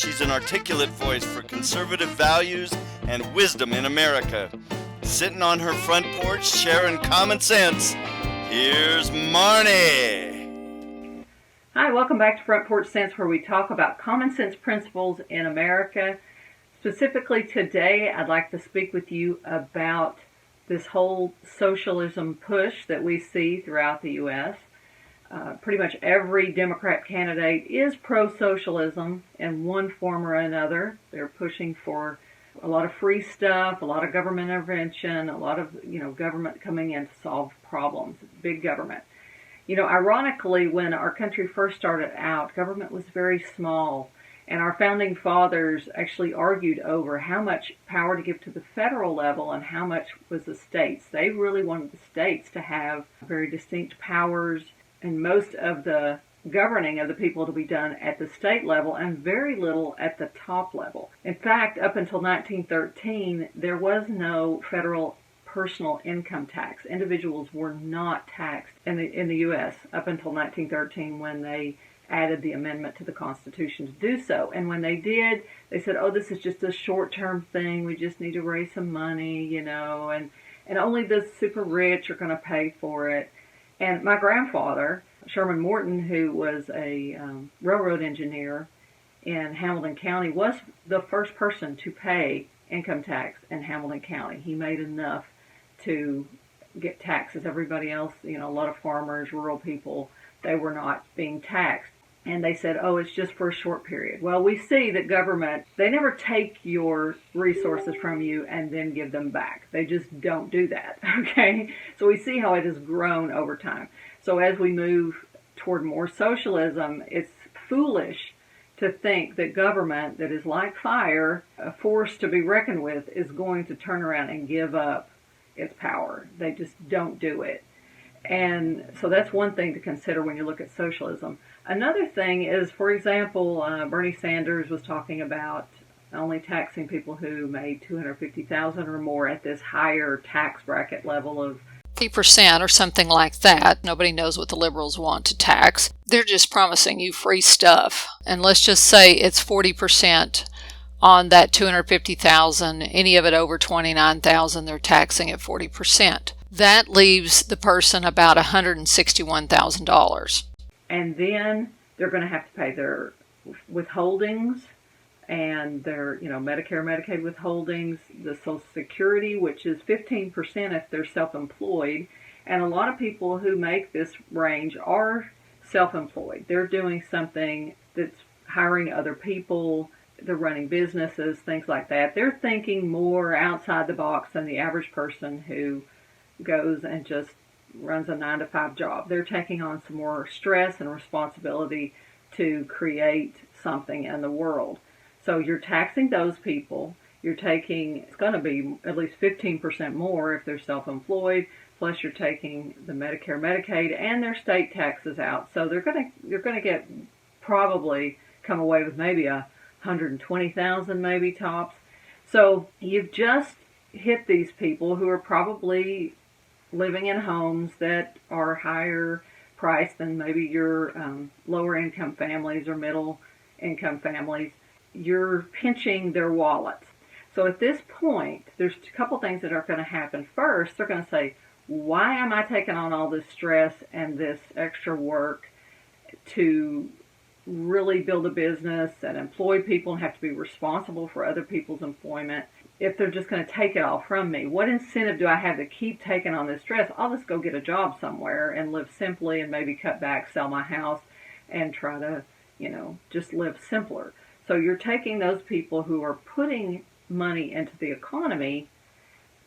She's an articulate voice for conservative values and wisdom in America. Sitting on her front porch, sharing common sense, here's Marnie. Hi, welcome back to Front Porch Sense, where we talk about common sense principles in America. Specifically today, I'd like to speak with you about this whole socialism push that we see throughout the U.S. Pretty much every Democrat candidate is pro-socialism in one form or another. They're pushing for a lot of free stuff, a lot of government intervention, a lot of, government coming in to solve problems, big government. Ironically, when our country first started out, government was very small, and our founding fathers actually argued over how much power to give to the federal level and how much was the states. They really wanted the states to have very distinct powers, and most of the governing of the people to be done at the state level and very little at the top level. In fact, up until 1913, there was no federal personal income tax. Individuals were not taxed in the U.S. up until 1913 when they added the amendment to the Constitution to do so. And when they did, they said, oh, this is just a short-term thing. We just need to raise some money, and only the super rich are going to pay for it. And my grandfather, Sherman Morton, who was a railroad engineer in Hamilton County, was the first person to pay income tax in Hamilton County. He made enough to get taxes. Everybody else, a lot of farmers, rural people, they were not being taxed. And they said, oh, it's just for a short period. Well, we see that government, they never take your resources from you and then give them back. They just don't do that, okay? So we see how it has grown over time. So as we move toward more socialism, it's foolish to think that government that is like fire, a force to be reckoned with, is going to turn around and give up its power. They just don't do it. And so that's one thing to consider when you look at socialism. Another thing is, for example, Bernie Sanders was talking about only taxing people who made $250,000 or more at this higher tax bracket level of 50% or something like that. Nobody knows what the liberals want to tax. They're just promising you free stuff. And let's just say it's 40% on that $250,000. Any of it over $29,000, they're taxing at 40%. That leaves the person about $161,000. And then they're going to have to pay their withholdings and their, Medicare, Medicaid withholdings, the Social Security, which is 15% if they're self-employed. And a lot of people who make this range are self-employed. They're doing something that's hiring other people. They're running businesses, things like that. They're thinking more outside the box than the average person who goes and just runs a 9-to-5 job. They're taking on some more stress and responsibility to create something in the world. So you're taxing those people. You're taking, it's going to be at least 15% more if they're self-employed, plus you're taking the Medicare, Medicaid, and their state taxes out. So you're going to get probably come away with maybe $120,000 maybe tops. So you've just hit these people who are probably living in homes that are higher priced than maybe your lower income families or middle income families. You're pinching their wallets. So at this point, there's a couple things that are going to happen. First, they're going to say, why am I taking on all this stress and this extra work to really build a business and employ people and have to be responsible for other people's employment if they're just going to take it all from me? What incentive do I have to keep taking on this stress? I'll just go get a job somewhere and live simply and maybe cut back, sell my house, and try to, just live simpler. So you're taking those people who are putting money into the economy,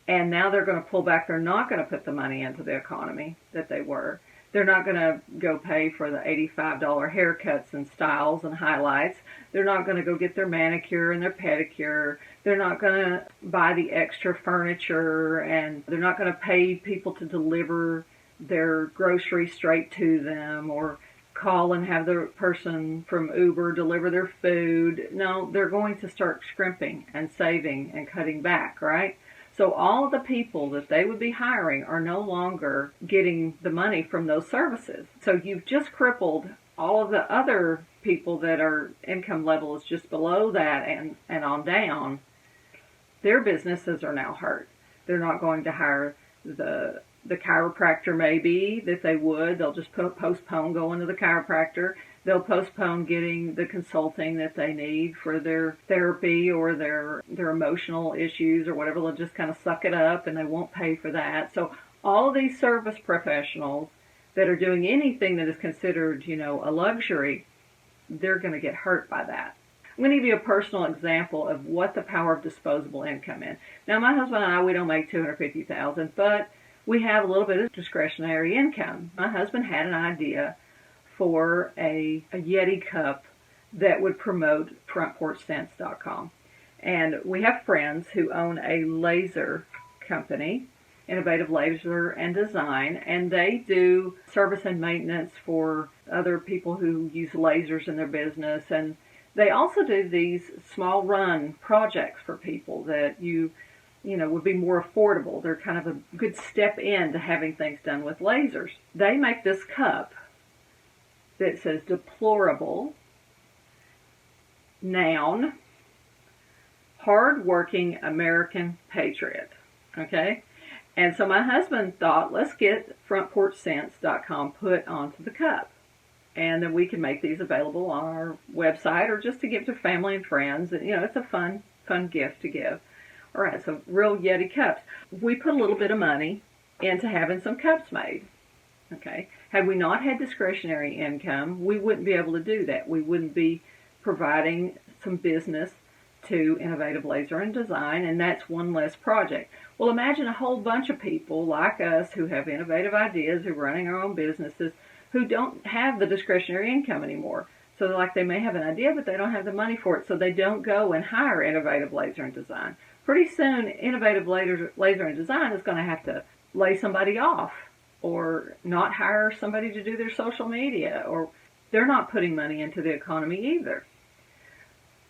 and now they're going to pull back. They're not going to put the money into the economy that they were. They're not going to go pay for the $85 haircuts and styles and highlights. They're not going to go get their manicure and their pedicure. They're not going to buy the extra furniture, and they're not going to pay people to deliver their groceries straight to them or call and have the person from Uber deliver their food. No, they're going to start scrimping and saving and cutting back, right? So all of the people that they would be hiring are no longer getting the money from those services. So you've just crippled all of the other people that are income level is just below that and on down, their businesses are now hurt. They're not going to hire the chiropractor maybe that they would. They'll just postpone going to the chiropractor. They'll postpone getting the consulting that they need for their therapy or their emotional issues or whatever. They'll just kind of suck it up and they won't pay for that. So all of these service professionals that are doing anything that is considered, a luxury, they're going to get hurt by that. I'm going to give you a personal example of what the power of disposable income is. Now, my husband and I, we don't make $250,000, but we have a little bit of discretionary income. My husband had an idea for a Yeti cup that would promote frontporchsense.com. And we have friends who own a laser company, Innovative Laser and Design, and they do service and maintenance for other people who use lasers in their business. And they also do these small run projects for people that would be more affordable. They're kind of a good step into having things done with lasers. They make this cup that says deplorable, noun, hard-working American patriot. Okay? And so my husband thought, let's get frontporchsense.com put onto the cup. And then we can make these available on our website or just to give to family and friends. And, it's a fun gift to give. All right, so real Yeti cups. We put a little bit of money into having some cups made. Okay. Had we not had discretionary income, we wouldn't be able to do that. We wouldn't be providing some business to Innovative Laser and Design, and that's one less project. Well, imagine a whole bunch of people like us who have innovative ideas, who are running our own businesses, who don't have the discretionary income anymore. So they may have an idea, but they don't have the money for it, so they don't go and hire Innovative Laser and Design. Pretty soon, Innovative Laser and Design is going to have to lay somebody off or not hire somebody to do their social media, or they're not putting money into the economy either.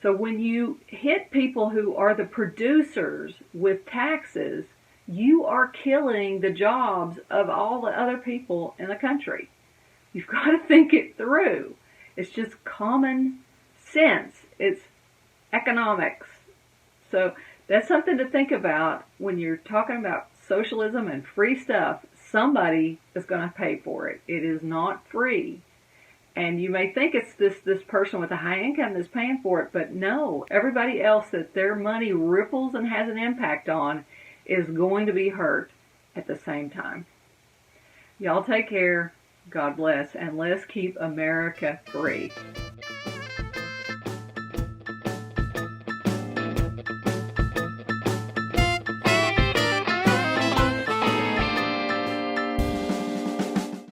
So when you hit people who are the producers with taxes, you are killing the jobs of all the other people in the country. You've got to think it through. It's just common sense. It's economics. So that's something to think about when you're talking about socialism and free stuff. Somebody is going to pay for it. It is not free. And you may think it's this person with a high income that's paying for it, but no, everybody else that their money ripples and has an impact on is going to be hurt at the same time. Y'all take care. God bless. And let's keep America free.